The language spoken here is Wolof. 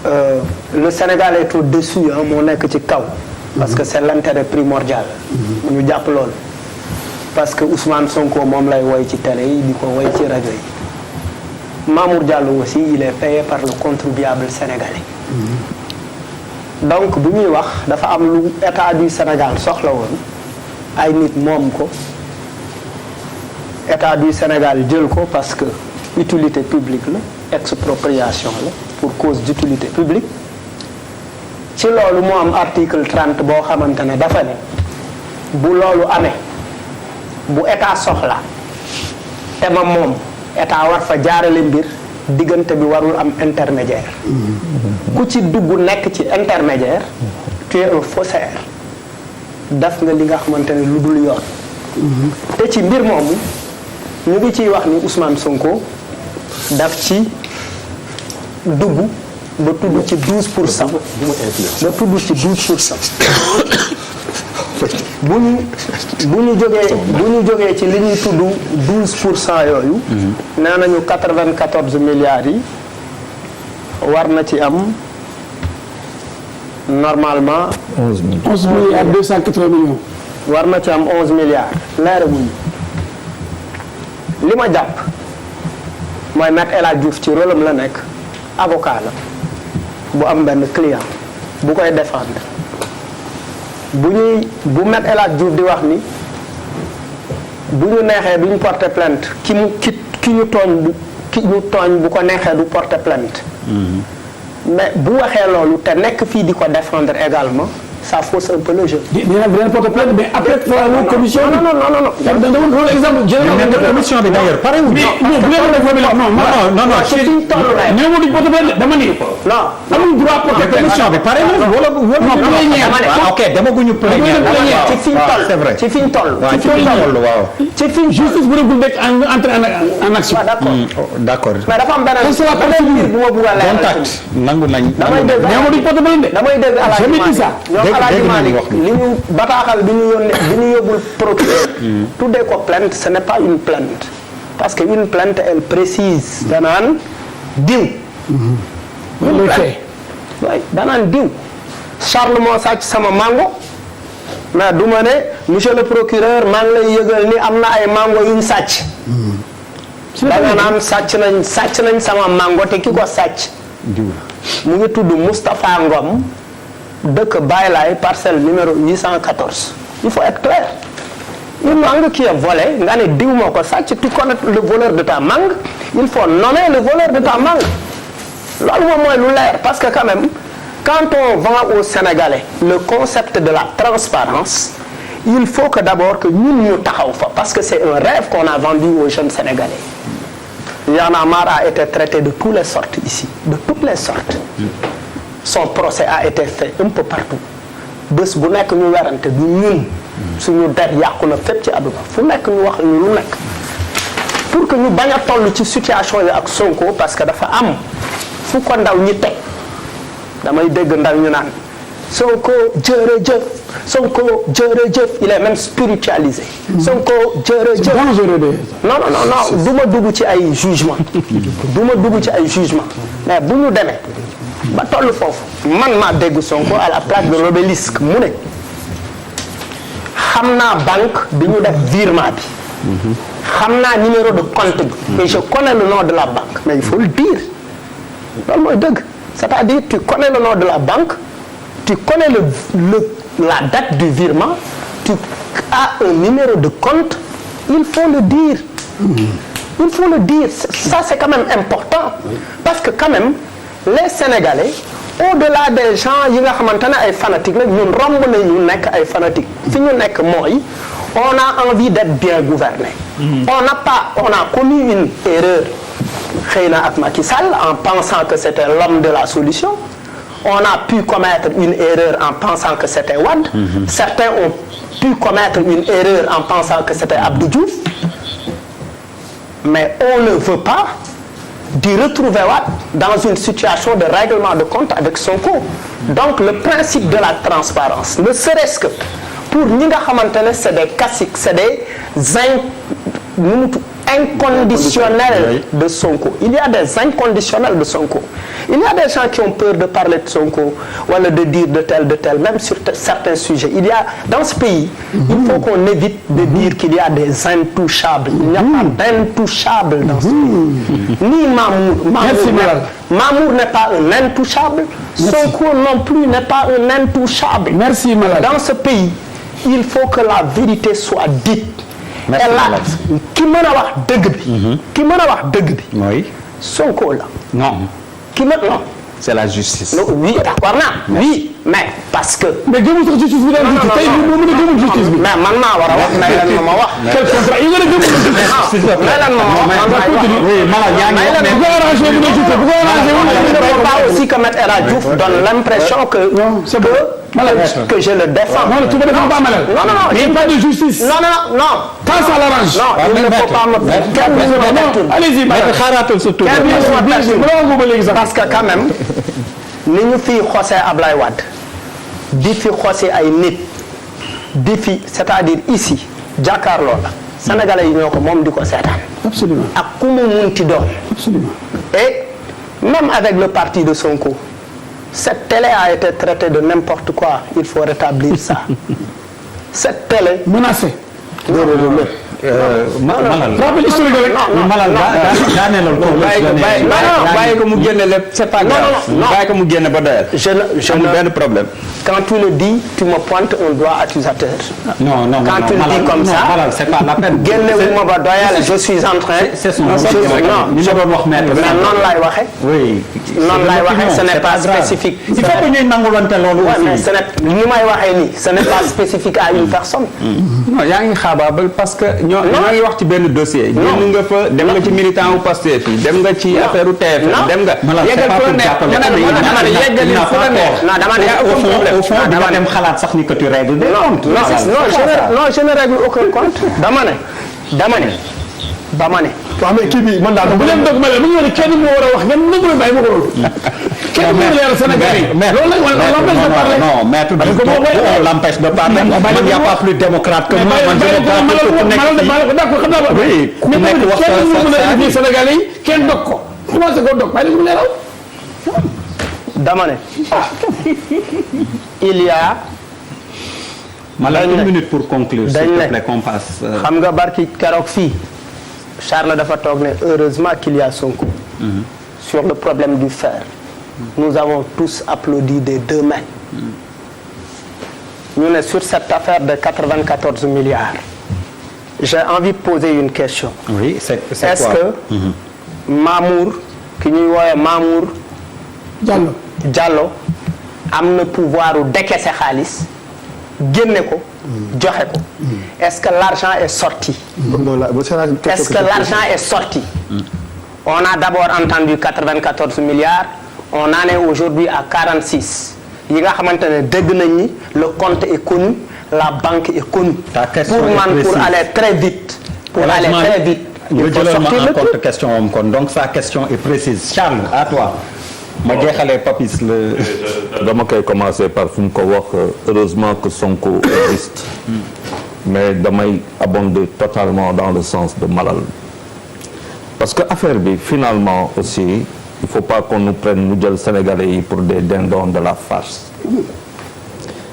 le Sénégal est au-dessus moo nekk ci kaw. parce que c'est l'intérêt primordial. ñu jàpp loolu. parce que Ousmane Sonko moom lay woy ci télé yi di ko woy ci rajo yi. Mamour Diallo aussi il est payé par le contribuable sénégalais. donc bu ñuy wax dafa am lu état du Sénégal soxla woon ay nit moom ko état du Sénégal jël ko parce que utilité publique la expropriation la pour cause d'utilité publique ci loolu moo am article 30 boo xamante ne dafa ne bu loolu amee bu état soxla te ma moom état war fa jaarale mbir diggante bi warul am intermédiaire ku ci dugg nekk ci intermédiaire tu es un faussaire def nga li nga xamante ne lu dul yoon te ci mbir moomu ñu ngi ciy wax ni Ousmane Sonko daf ci dugg ba tudd ci 12% ba tudd ci 12% bu ñu jógee ci li ñuy tudd 12% yooyu. nee nañu 94 milliards yi war na ci am normalement. 11 milliards 280 millions. war na ci am 11 milliards leeraguñu li ma jàpp mooy Maître El Hadji Diouf ci rôle am la nekk avocat la bu am benn client bu koy défendre. bu Maître El Hadji Diouf di wax ni bu ñu neexee duñ porter plainte ki ñu tooñ bu ko neexee du porter plainte. mais bu waxee loolu te nekk fii di ko défendre également ça fausse un peu le jeu. dina porter plainte mais après la commission. non. loolu exemple jël commission bi d'ailleurs pare wu. non ci fi ñu toll rek. ñoo duñ porter plainte dama ni. non amul droit porter plainte. commission bi pare na wala ok demaguñu plénière. ci fi ñu toll c'est vrai. ci fi ñu toll. ci fi ñu justice bu dul nekk entrer en action. d'accord. mais dafa am beneen mbir bu ma bëgg a leeral. contact nangu nañ. damay dégg ñoo duñ porter plainte. damay dégg dégg nañ wax li ñu bataaxal bi ñu yóbbul procureur tuddee ko plainte ce n'est pas une plainte parce que une plainte elle précise danaan diw danaan diw Charles moo sàcc sama mango mais du ma ne monsieur le procureur maa ngi lay yëgal ni am na ay mango yuñ sàcc danga naan sàcc nañ sama mango te ki ko sàcc mu ngi tudd Moustapha Ngom dëkk Baylaay parcelle numéro 814 il faut être clair une mangue qui est volée nga ne diw moo ko sàcc tu connais le voleur de ta mangue il faut nommer le voleur de ta mangue loolu moom mooy lu leer parce que quand même quand on vend aux Sénégalais le concept de la transparence il faut que d'abord que ñun ñu taxaw fa parce que c'est un rêve qu'on a vendu aux jeunes Sénégalais. Y'en a marre a été traité de toutes les sortes ici de toutes les sortes. Son procès a été fait un peu partout bés bu nekk ñu werante du ñun suñu der yàqu na fépp ci àdduna fu nekk ñu wax ñu lu nekk pour que ñu bañ a toll ci situation yi ak Sonko parce que dafa am fu ko ndaw ñi teg damay dégg ndaw ñu naan Sonko jërëjëf Sonko jërëjëf il est même spiritualisé. Sonko jërëjëf non du ma dugg ci ay jugement mais bu ñu demee ba toll foofu man maa dégg Sonko à la place de l'obélisque mu ne xam naa banque bi ñu def virement bi xam naa numéro de compte bi et je connais le nom de la banque mais il faut le dire loolu mooy dëgg c'est-à-dire tu connais le nom de la banque tu connais la date du virement tu as un numéro de compte il faut le dire ça c'est quand même important parce que quand même les Sénégalais au-delà des gens yi nga xamante ne ay fanatiques la ñun romb nañu nekk ay fanatiques fi ñu nekk mooy on a envie d'être bien gouverné. On a commis une erreur xëy na ak Macky Sall en pensant que c'était l'homme de la solution. On a pu commettre une erreur en pensant que c'était Wade. Certains ont pu commettre une erreur en pensant que c'était Abdou Diouf. Mais on ne veut pas d'y retrouver Wade dans une situation de règlement de compte avec Sonko. Donc le principe de la transparence, ne serait-ce que pour ñi nga xamante ne c'est des caciques, c'est des inconditionnels de Sonko. Il y a des inconditionnels de Sonko. Il y a des gens qui ont peur de parler de Sonko ou de dire de tel, même sur certains sujets. Il y a, dans ce pays, il faut qu'on évite de dire qu'il y a des intouchables. Il n'y a pas d'intouchables dans ce pays. Ni Mamour. Mamour n'est pas un intouchable. Sonko non plus n'est pas un intouchable. Merci, Malal. Dans ce pays, il faut que la vérité soit dite. Merci, et là, qui mën a wax dëgg bi. Qui mën a wax dëgg bi. Oui. Sonko la. Non. Qui mën non. C'est la justice. Non, oui, d'accord naa. Oui, mais parce que. mais gëmul sax justice bi daal tey moo mën a gëmul justice bi. mais man maa war a wax may lan ma wax. quel contrat yi nga ne gëmul justice. may lan ma wax. Oui, Malal yaa ngi wax bu ko arrangé mu ne justice bu ko arrangé mu Il ne faut pas aussi que Maître El Hadji Diouf donne l'impression que je le défends. non tu ne défends pas Malal. Non. Il n'y a pas de justice. Non. Quand ça l'arrange. Non, il ne faut pas me. Allez-y Malal. xaaraatal sa tur. Parce que quand même ni ñu fi xosee Ablaye Wade di fi xosee ay nit di fi c'est-à-dire ici jàkkaarloo la Sénégalais yi ñoo ko moom di ko seetaan. Absolument. ak ku mu munti doon. Absolument. Et même avec le parti de Sonko, cette télé a été traitée de n'importe quoi. Il faut rétablir ça. Cette télé. Menacé. Malal. rappel historique rek. Malal daaneelal ko. bàyyi ko mu génne lépp c'est pas grave. bàyyi ko mu génne ba doyal. amul benn problème. Quand tu le dis, tu me pointes un doigt accusateur. Non. Quand tu le dis comme ça, Malal c'est pas la peine. génne wu ma ba doyal, je suis en train. c'est son non, ñu la doon wax maître. mais noonu laay waxee. oui. noonu laay waxee, ce n'est pas spécifique. il faut que ñuy nangulante loolu Ouais, mais aussi. ce n'est ni may waxee nii, ce n'est pas spécifique à une personne. non yaa ngi xaabaabal parce que ñoo ngi wax ci benn dossier. génn nga fa dem nga ci militant wu Pastef yi dem nga ci affaire u TFM dem nga. yeggal fu la neex yeggali fu la neex. Non, dama ne au fond dama dem xalaat sax ni que tu règles des comptes. non, je ne règle aucun compte. dama ne. waaw mais kii bi man daal bu leen dog ma leen mu ñëw ne kenn moo war a wax ngeen nangu leen bàyyi ma ko loolu. kenn moo leeral Sénégal yi. loolu nag l'empêche de parler. non maître on l'empêche de parler. il n'y a pas plus démocrate que moi. man d'accord xam naa ko. oui ku nekk wax kenn mu mën a indi Sénégal yi kenn dog ko. commencé ko dog bàyyi mu leeral. dama ne il y a. Malal une minute pour conclure s'il te plaît qu'on passe. xam nga barki keroog fii Charles dafa toog ne heureusement qu'il y a Sonko. Sur le problème du fer. Nous avons tous applaudi des deux mains. ñu ne sur cette affaire de 94 milliards. J'ai envie de poser une question. Oui, c'est est-ce quoi? que Mamour ki ñuy woowee Mamour Diallo am na pouvoir u décaisser xaalis génne ko joxe ko est-ce que l'argent est sorti est-ce que l'argent est sorti on a d'abord entendu 94 milliards on en est aujourd'hui à 46 yi nga xamante ne dégg nañ ni le compte est connu la banque est connue pour man pour aller très vite il faut sortir le truc. Question donc sa question est précise. Charles, à toi. ma jeexalee Papis le. dama koy commencer par fu mu ko wax heureusement que Sonko existe. mais damay abonder totalement dans le sens de Malal. parce que affaire bi finalement aussi il faut pas qu'on nous prenne ñu jël Sénégalais yi pour des dindons de la farce.